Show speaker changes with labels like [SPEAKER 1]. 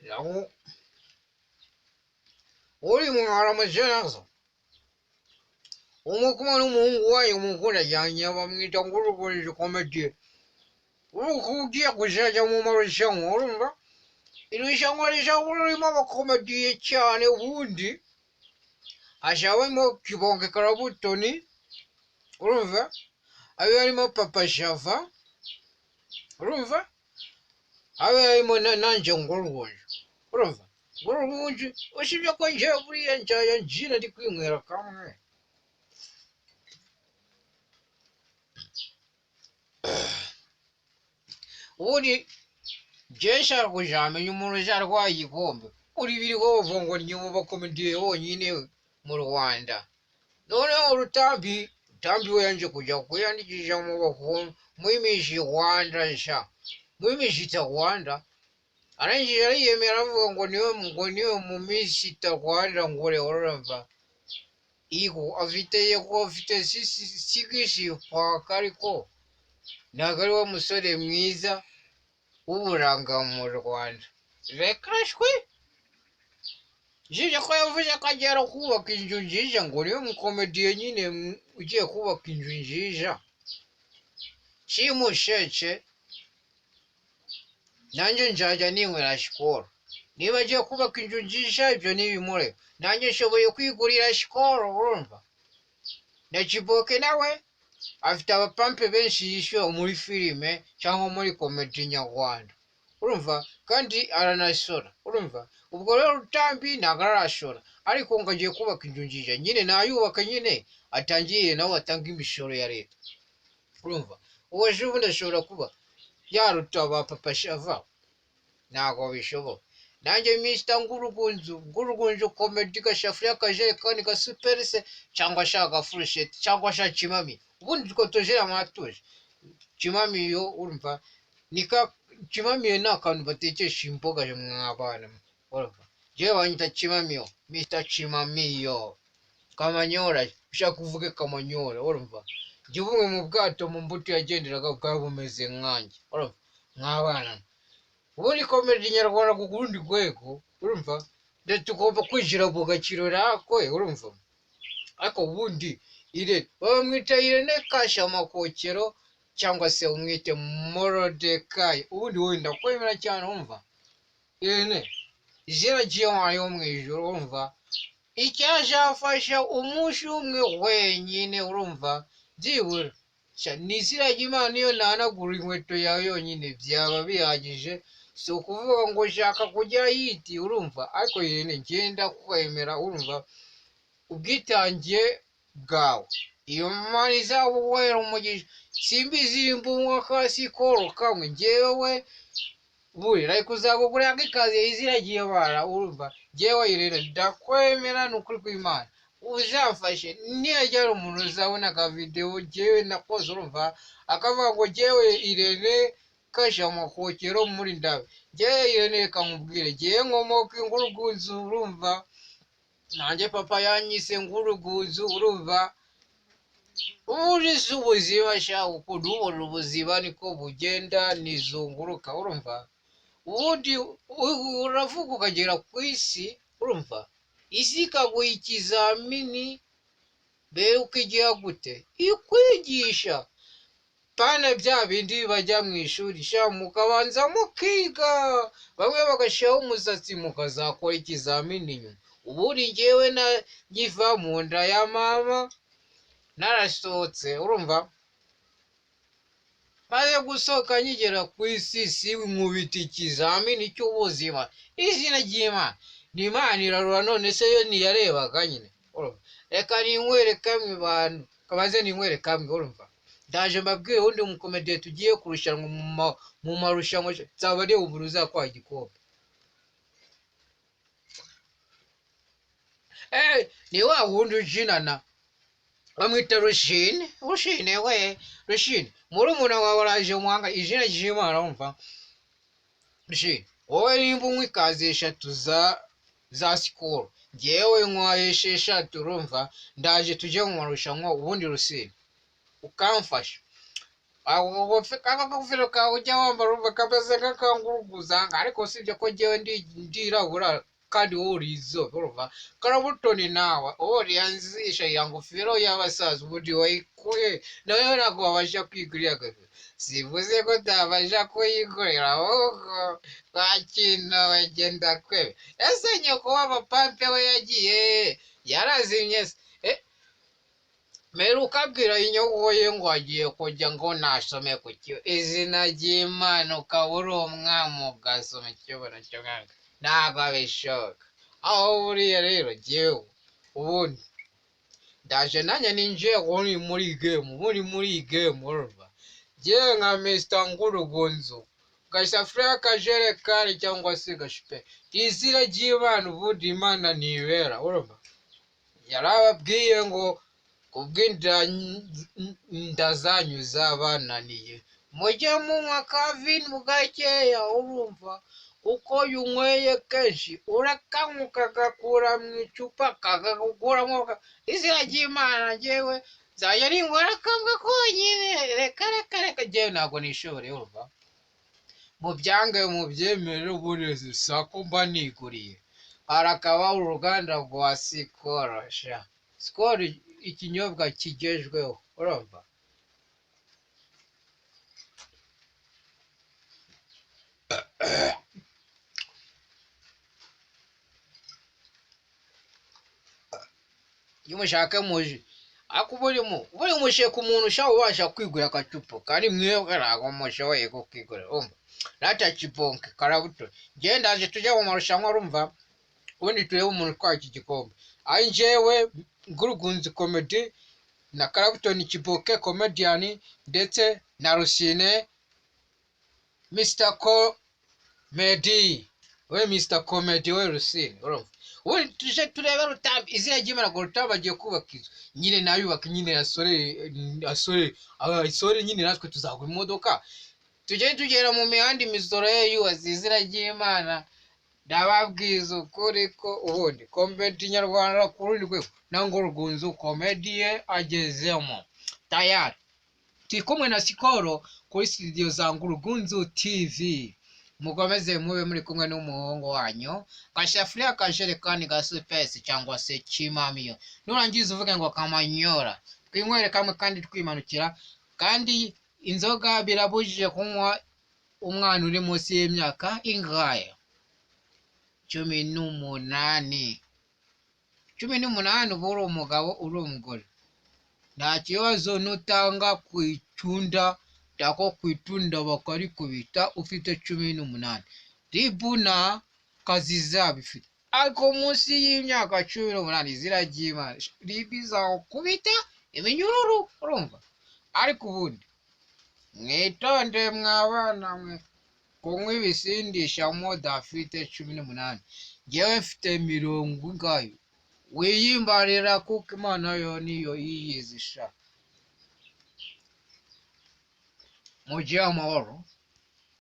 [SPEAKER 1] Yaho uri mwara amajanazo umukuma n'umuhungu wayo mukunda cyane bamwita ngo urukoresha komedi ugiye kuzajya mu marushanwa urumva irushanwa ririmo abakomediye cyane ubundi hashabamo Kibonge Karabutoni urumva abe harimo Papa Shava urumva abe harimo nanjye nguruguje urumva nguruguje usibye ko njyewe buriya njyaya njina ndi kwinywera kamwe ubundi jesha kujamenya umuntu uzarwaye igikombe uri biriho bavuga ngo ni mu bakomediye bonyine mu Rwanda noneho Rutambi we yanje kujya kuyandikisha muri Miss Rwanda sha muri Miss Rwanda arangije ariyemera avuga ngo niwe mu Miss Rwanda ngo urumva afite sigisi paka ariko ntabwo ari we musore mwiza w'uburanga mu Rwanda reka shwi jije ko yavuze ko agera kubaka inzu nziza ngo niwe mukomediye nyine ugiye kubaka inzu nziza kimusheke nanjye njajya ninywera sikoro niba agiye kubaka inzu nziza ibyo ntibimure nanjye nshoboye kwigurira sikoro urumva na Kiboke nawe afite abapampe benshi yishyura muri filime cyangwa muri komedi nyarwanda urumva kandi aranasora urumva ubwo rero Rutambi ntabwo arashora ariko ngo agiye kubaka inzu nziza nyine nayubaka nyine atangiye nawe atanga imisoro ya leta urumva uwo ejo bundi ashobora kuba yaruta ba Papa Shava ntabwo bishoboka nanjye Mr Ngurugunzu komedi gashafuriya kajerekani ka superse cyangwa shaka furusheti cyangwa shaka Kimami ubundi twotojera amatuje Kimami yo urumva Kimami ni akantu batekesha imboga mwabana urumva jewe banyita Kimami yo Mr Kimami yo Kamanyora ushaka kuvuga Kamanyora urumva jye bumwe mu bwato mu mbuto yagenderaga bwa bumeze nkanjye urumva mwabana ubundi komedi nyarwanda ku kurundi rwego urumva ndetse tugomba kwinjira mu gaciro rako urumva ariko ubundi bamwita Irene Kashamakokero cyangwa se umwite Morodekayi ubundi wenda kwemera cyane urumva Irene izina ry'Imana yo mu ijuru urumva icyazafasha umunsi umwe wenyine urumva byibura n'izina ry'Imana iyo nanagura inkweto yawe yonyine byaba bihagije si ukuvuga ngo ushaka kujya yiti urumva ariko Irene ngenda kwemera urumva ubwitangiye bwawe iyo Mana izabubera umugisha simbizi imbumwa kasi koro kamwe njyewe buri ariko uzagugura ikaze izina ry'Imana urumva njyewe Irene ndakwemera n'ukuri kw'Imana uzamfashe niyajyara umuntu uzabona ka video njyewe nakoze urumva akavuga ngo njyewe Irene Kashamakokero muri ndabe njyewe Irene kamubwire njyewe nkomoka Ngurugunzu urumva nanjye papa yanyise Ngurugunzu urumva uri ubuzima sha ukuntu ubona ubuzima niko bugenda nizunguruka urumva ubundi uravuga ukagera ku isi urumva isi ikaguha ikizamini mbere ukigira gute ikwigisha pana bya bindi bajya mu ishuri sha mukabanza mukiga bamwe bagashyiraho umusatsi mukazakora ikizamini nyuma ubundi njyewe ngiva mu nda ya mama narasohotse urumva maze gusohoka nkigera ku isi nkubita ikizamini cy'ubuzima izina ry'Imana n'Imana irarura none se yo niyarebaga nyine urumva reka ninywere kamwe bantu kabaze ninywere kamwe urumva ndaje mbabwire undi mukomediye tugiye kurushanwa mu marushanwa nzaba ari umuntu uzakwaha igikombe ni wa wundi ujinana bamwita Rushine murumuna wawe araje mwanga izina ry'Imana urumva Rushine wowe nimba unywa ikaze eshatu za sikoro njyewe nkwaye esheshatu urumva ndaje tujye mu marushanwa ubundi Rusine ukamfasha akagofero kawe ujya wambara urumva kameze nk'akanguruguzanga ariko usibye ko njyewe ndirabura kandi wowe uri izobe urumva karabutoni nawe yanzisha ya ngofero y'abasaza ubundi wayikuye nawe ntabwo wabasha kwigurira agafero sivuze ko utabasha kuyigurira ahubwo nta wagenda kwebe ese nyoko w'abapampe we yagiye yarazimye se meruka abwira inyungu ye ngo agiye kujya ngo nasome ku kiyo izina ry'Imana ukaba uri umwami ugasoma ikibuno cy'umwami ntabwo abishoboka aho buriya rero jyewe ubundi ndaje nanjye ninjiye muri game urumva jyewe nka Mr. Ngurugunzu gasafuriya kajerekani cyangwa se gashipe izina ry'Imana ubundi Imana ntibera urumva yarababwiye ngo ubw'inda zanyu zabananiye mujye munywa kavini mugakeya urumva uko yunyweye kenshi urakanywa kagakura mu icupa kagakuramo izina ry'Imana njyewe nzajya ninywera kamwe konyine reka njyewe ntabwo nishobore urumva mubyange mubyemere uburezi sako mba niguriye harakaba uruganda rwa Skol sha Skol ikinyobwa kigezweho urumva iyo mushaka muje ako buri musheka umuntu ushaka ubasha kwigura akacupa kandi mwebwe ntabwo mushoboye kukigura urumva rata kibonke karabuto njyewe ndaje tujya mu marushanwa urumva ubundi turebe umuntu utwaye iki gikombe ari njyewe Ngurugunzu comedy na Karabutoni Kiboke comedian ndetse na Rusine Mr. Comedy Mr. Comedy Rusine urumva ubundi tuje turebe Rutambi izina ry'Imana ngo Rutambi agiye kubaka inzu nyine nayubaka nyine asore nyine natwe tuzagura imodoka tujye tugera mu mihanda imisoro ye yubatse izina ry'Imana ndababwiza ukuri ko ubundi comedy nyarwanda ku rundi rwego na Ngurugunzu comedy agezemo tayari turi kumwe na Skol kuri studio za Ngurugunzu TV mukomeze mube muri kumwe n'umuhungu wanyu gasafuriya kajerekani ga supesi cyangwa se kimamiyo nurangiza uvuge ngo kamanyora twinywere kamwe kandi twimanukira kandi inzoga birabujije kunywa umwana uri munsi y'imyaka ingahe 18 uba uri umugabo uri umugore nta kibazo nutanga kwicunda tako kwitunda bakarikubita ufite 18 ribuna kazi zabifite ariko munsi y'imyaka 18 ziraryimana ribizaho kubita iminyururu urumva ariko ubundi mwitonde mwabana mwe kunywa ibisindisha mudafite 18 njyewe mfite 20 wiyimbarira kuko Imana yo niyo yiyizisha mujye amahoro